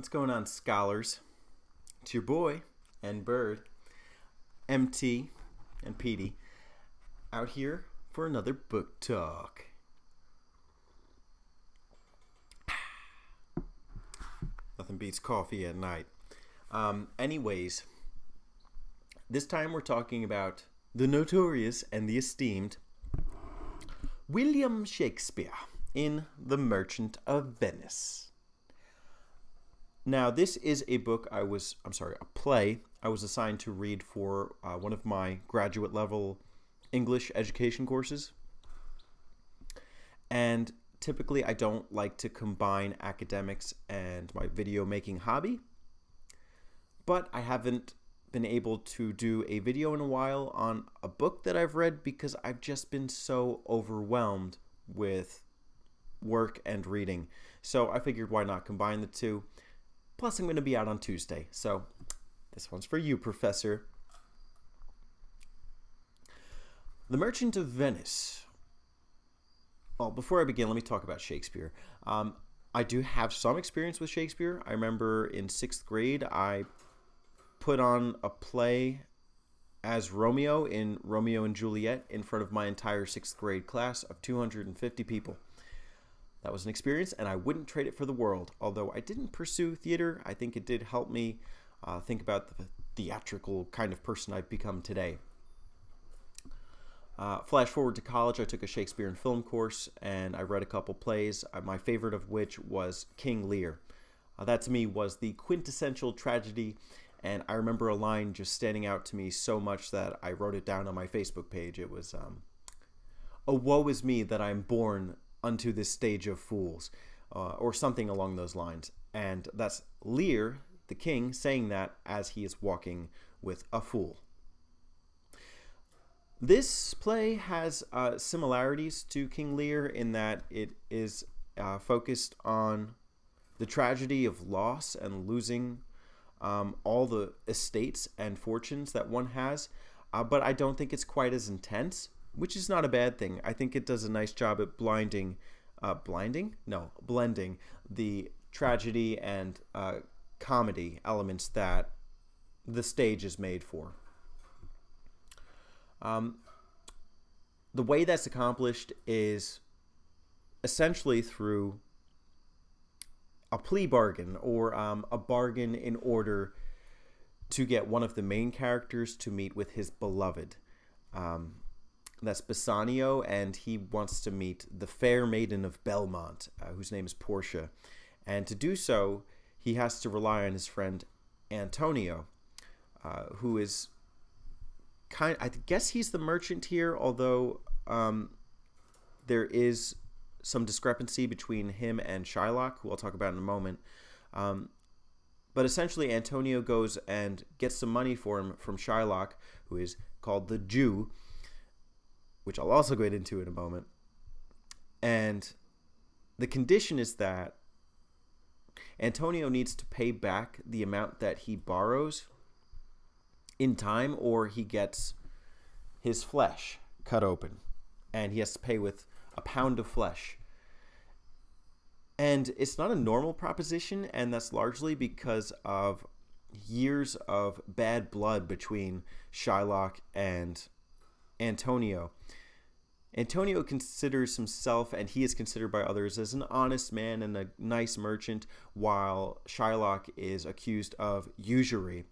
What's going on, scholars? It's your boy and Bird, MT and Petey, out here for another book talk. Nothing beats coffee at night. Anyways, this time we're talking about the notorious and the esteemed William Shakespeare in The Merchant of Venice. Now, this is a play I was assigned to read for one of my graduate level English education courses. And typically I don't like to combine academics and my video making hobby, but I haven't been able to do a video in a while on a book that I've read because I've just been so overwhelmed with work and reading. So I figured, why not combine the two? Plus, I'm going to be out on Tuesday, so this one's for you, Professor. The Merchant of Venice. Well, before I begin, let me talk about Shakespeare. I do have some experience with Shakespeare. I remember in 6th grade, I put on a play as Romeo in Romeo and Juliet in front of my entire 6th grade class of 250 people. That was an experience, and I wouldn't trade it for the world. Although I didn't pursue theater, I think it did help me think about the theatrical kind of person I've become today. Flash forward to college, I took a Shakespeare and film course, and I read a couple plays, my favorite of which was King Lear. That to me was the quintessential tragedy, and I remember a line just standing out to me so much that I wrote it down on my Facebook page. It was, "Oh, woe is me that I am born unto this stage of fools," or something along those lines. And that's Lear, the king, saying that as he is walking with a fool. This play has similarities to King Lear in that it is focused on the tragedy of loss and losing all the estates and fortunes that one has, but I don't think it's quite as intense, which is not a bad thing. I think it does a nice job at blending the tragedy and comedy elements that the stage is made for. The way that's accomplished is essentially through a plea bargain, or a bargain in order to get one of the main characters to meet with his beloved. That's Bassanio, and he wants to meet the fair maiden of Belmont, whose name is Portia. And to do so, he has to rely on his friend Antonio, who is I guess he's the merchant here, although there is some discrepancy between him and Shylock, who I'll talk about in a moment. But essentially, Antonio goes and gets some money for him from Shylock, who is called the Jew, which I'll also get into in a moment. And the condition is that Antonio needs to pay back the amount that he borrows in time, or he gets his flesh cut open, and he has to pay with a pound of flesh. And it's not a normal proposition, and that's largely because of years of bad blood between Shylock and Antonio. Antonio considers himself, and he is considered by others, as an honest man and a nice merchant, while Shylock is accused of usury,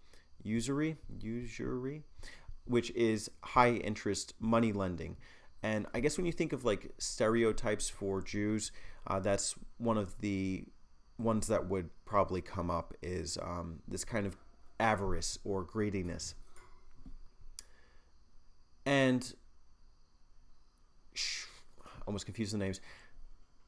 which is high interest money lending. And I guess when you think of like stereotypes for Jews, that's one of the ones that would probably come up, is this kind of avarice or greediness. And almost confused the names.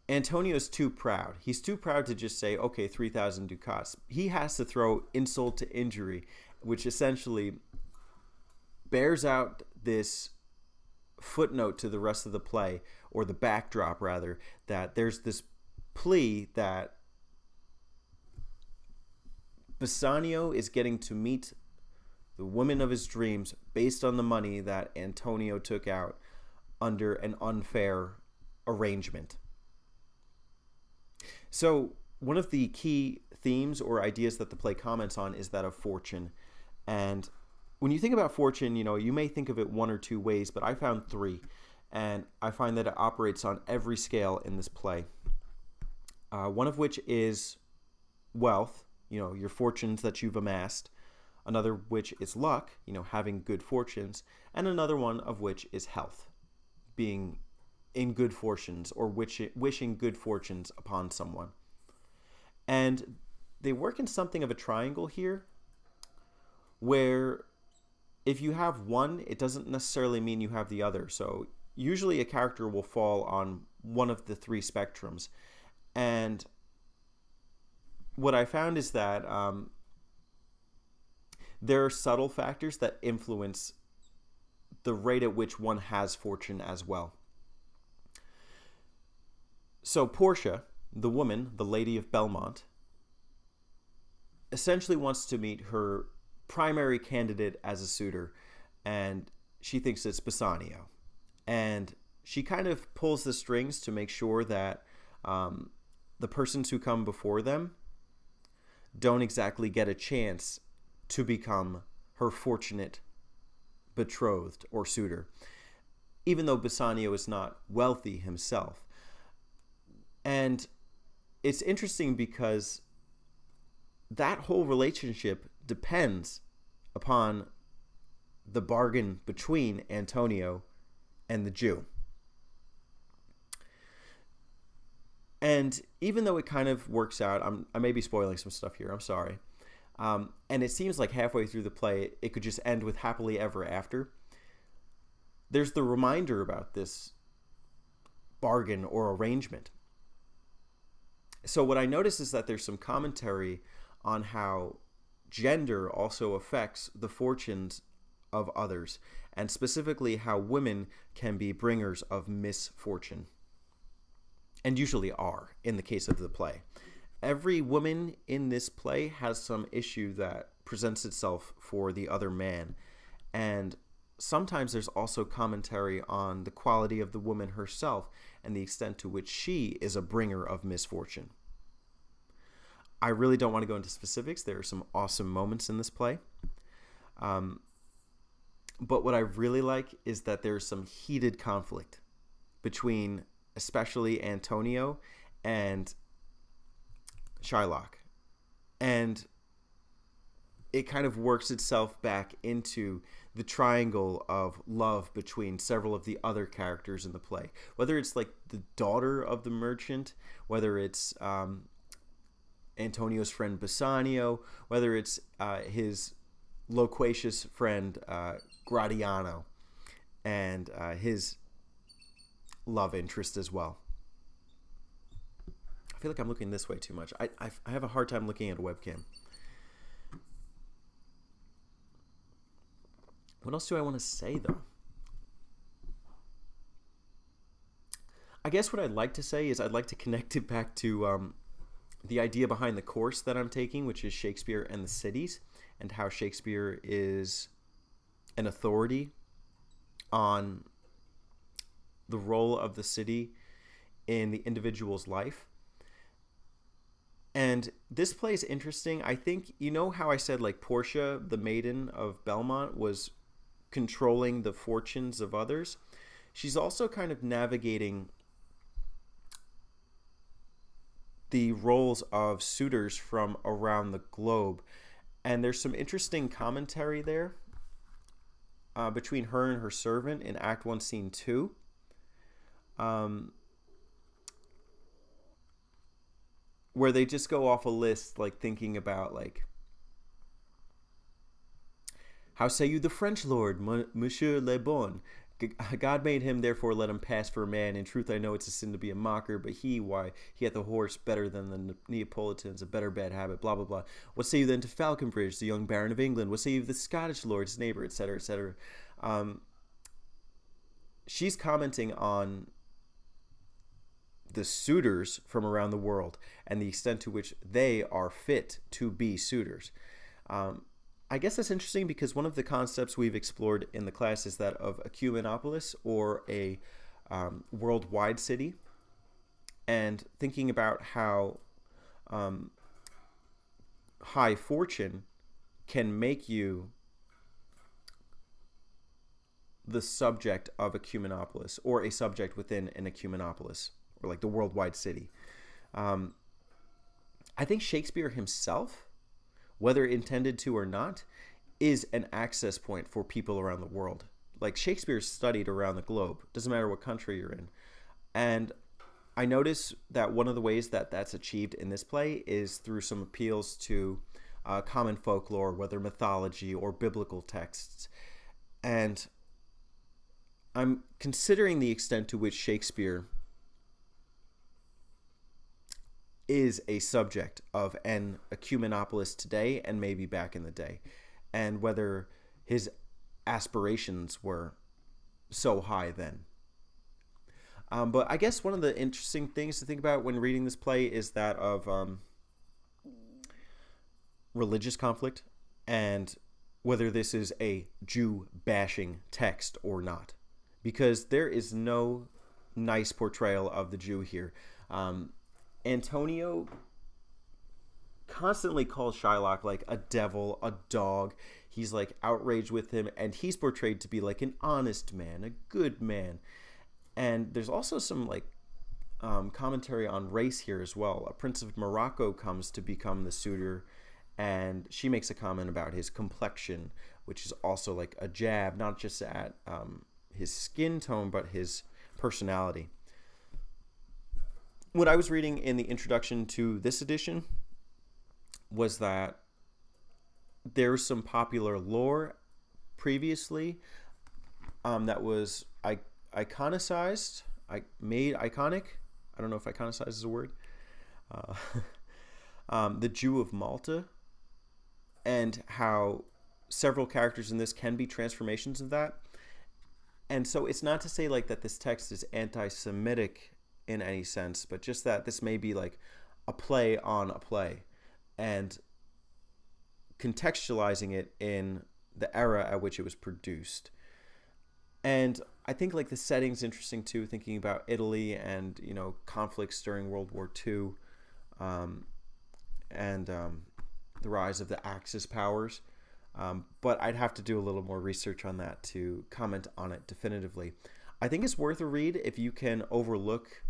Antonio's too proud. He's too proud to just say, okay, 3,000 ducats. He has to throw insult to injury, which essentially bears out this footnote to the rest of the play, or the backdrop rather, that there's this plea that Bassanio is getting to meet the woman of his dreams based on the money that Antonio took out under an unfair arrangement. So one of the key themes or ideas that the play comments on is that of fortune. And when you think about fortune, you may think of it one or two ways, but I found three. And I find that it operates on every scale in this play. One of which is wealth, your fortunes that you've amassed. Another which is luck, having good fortunes. And another one of which is health, being in good fortunes or wishing good fortunes upon someone. And they work in something of a triangle here, where if you have one, it doesn't necessarily mean you have the other. So usually a character will fall on one of the three spectrums. And what I found is that there are subtle factors that influence the rate at which one has fortune as well. So Portia, the woman, the Lady of Belmont, essentially wants to meet her primary candidate as a suitor, and she thinks it's Bassanio. And she kind of pulls the strings to make sure that the persons who come before them don't exactly get a chance to become her fortunate betrothed or suitor, even though Bassanio is not wealthy himself. And it's interesting because that whole relationship depends upon the bargain between Antonio and the Jew. And even though it kind of works out, I may be spoiling some stuff here, I'm sorry. And it seems like halfway through the play, it could just end with happily ever after. There's the reminder about this bargain or arrangement. So what I notice is that there's some commentary on how gender also affects the fortunes of others, and specifically how women can be bringers of misfortune, and usually are in the case of the play. Every woman in this play has some issue that presents itself for the other man, and sometimes there's also commentary on the quality of the woman herself and the extent to which she is a bringer of misfortune. I really don't want to go into specifics. There are some awesome moments in this play. But what I really like is that there's some heated conflict between especially Antonio and Shylock. And it kind of works itself back into the triangle of love between several of the other characters in the play. Whether it's like the daughter of the merchant, whether it's Antonio's friend Bassanio, whether it's his loquacious friend Gratiano, and his love interest as well. I feel like I'm looking this way too much. I have a hard time looking at a webcam. What else do I want to say, though? I guess what I'd like to say is I'd like to connect it back to the idea behind the course that I'm taking, which is Shakespeare and the Cities, and how Shakespeare is an authority on the role of the city in the individual's life. And this play is interesting. I think, how I said like Portia, the maiden of Belmont, was controlling the fortunes of others? She's also kind of navigating the roles of suitors from around the globe. And there's some interesting commentary there between her and her servant in Act 1, Scene 2. Where they just go off a list, like thinking about, like, how say you the French lord, Monsieur Le Bon? God made him, therefore let him pass for a man. In truth, I know it's a sin to be a mocker, but he hath the horse better than the Neapolitans, a better bad habit, blah, blah, blah. What say you then to Falconbridge, the young Baron of England? What say you of the Scottish lord, his neighbor, etc., etc.? She's commenting on the suitors from around the world and the extent to which they are fit to be suitors. I guess that's interesting because one of the concepts we've explored in the class is that of ecumenopolis, or a worldwide city, and thinking about how high fortune can make you the subject of ecumenopolis, or a subject within an ecumenopolis, or like the worldwide city. I think Shakespeare himself, whether intended to or not, is an access point for people around the world. Like, Shakespeare's studied around the globe. Doesn't matter what country you're in. And I notice that one of the ways that that's achieved in this play is through some appeals to common folklore, whether mythology or biblical texts. And I'm considering the extent to which Shakespeare is a subject of an ecumenopolis today and maybe back in the day, and whether his aspirations were so high then. But I guess one of the interesting things to think about when reading this play is that of religious conflict, and whether this is a Jew-bashing text or not. Because there is no nice portrayal of the Jew here. Antonio constantly calls Shylock like a devil, a dog. He's like outraged with him, and he's portrayed to be like an honest man, a good man. And there's also some like commentary on race here as well. A prince of Morocco comes to become the suitor, and she makes a comment about his complexion, which is also like a jab, not just at his skin tone, but his personality. What I was reading in the introduction to this edition was that there's some popular lore previously that was iconicized, made iconic. I don't know if iconicized is a word. The Jew of Malta, and how several characters in this can be transformations of that. And so it's not to say like that this text is anti-Semitic in any sense, but just that this may be like a play on a play, and contextualizing it in the era at which it was produced. And I think like the setting's interesting too, thinking about Italy and, you know, conflicts during World War II, and the rise of the Axis powers. But I'd have to do a little more research on that to comment on it definitively. I think it's worth a read if you can overlook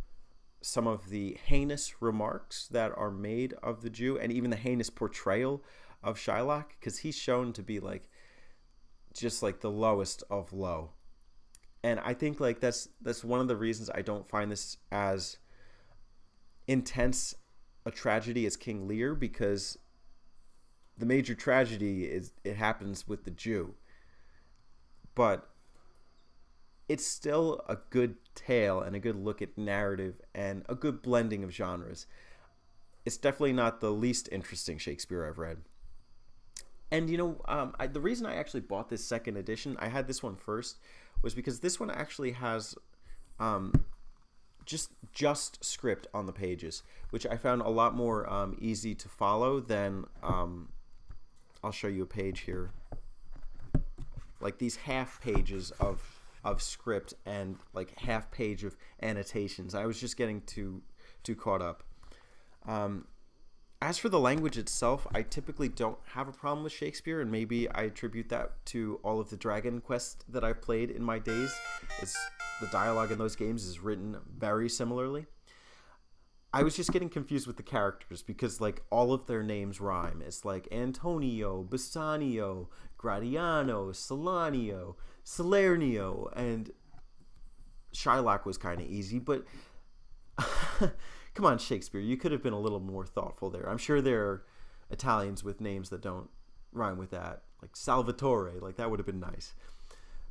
some of the heinous remarks that are made of the Jew, and even the heinous portrayal of Shylock, because he's shown to be like just like the lowest of low. And I think like that's one of the reasons I don't find this as intense a tragedy as King Lear, because the major tragedy is it happens with the Jew. But it's still a good tale and a good look at narrative and a good blending of genres. It's definitely not the least interesting Shakespeare I've read. And, you know, the reason I actually bought this second edition, I had this one first, was because this one actually has just script on the pages, which I found a lot more easy to follow than, I'll show you a page here, like these half pages of script and like half page of annotations. I was just getting too caught up. As for the language itself, I typically don't have a problem with Shakespeare, and maybe I attribute that to all of the Dragon Quest that I've played in my days. The dialogue in those games is written very similarly. I was just getting confused with the characters because like all of their names rhyme. It's like Antonio, Bassanio, Gratiano, Salanio, Salernio, and Shylock was kind of easy, but come on, Shakespeare, you could have been a little more thoughtful there. I'm sure there are Italians with names that don't rhyme with that, like Salvatore, like that would have been nice.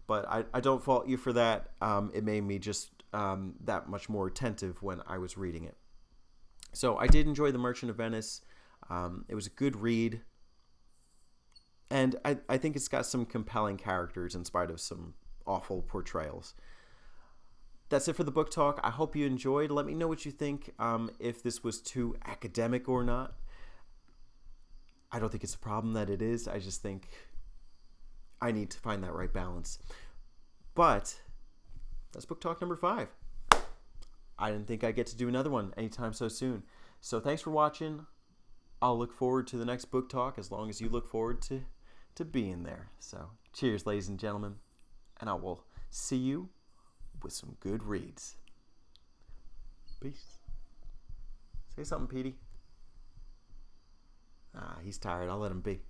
But I don't fault you for that. It made me just that much more attentive when I was reading it. So I did enjoy The Merchant of Venice. It was a good read. And I think it's got some compelling characters in spite of some awful portrayals. That's it for the book talk. I hope you enjoyed. Let me know what you think, if this was too academic or not. I don't think it's a problem that it is. I just think I need to find that right balance. But that's book talk number 5. I didn't think I'd get to do another one anytime so soon. So thanks for watching. I'll look forward to the next book talk as long as you look forward to being there. So, cheers, ladies and gentlemen, and I will see you with some good reads. Peace. Say something, Petey. He's tired. I'll let him be.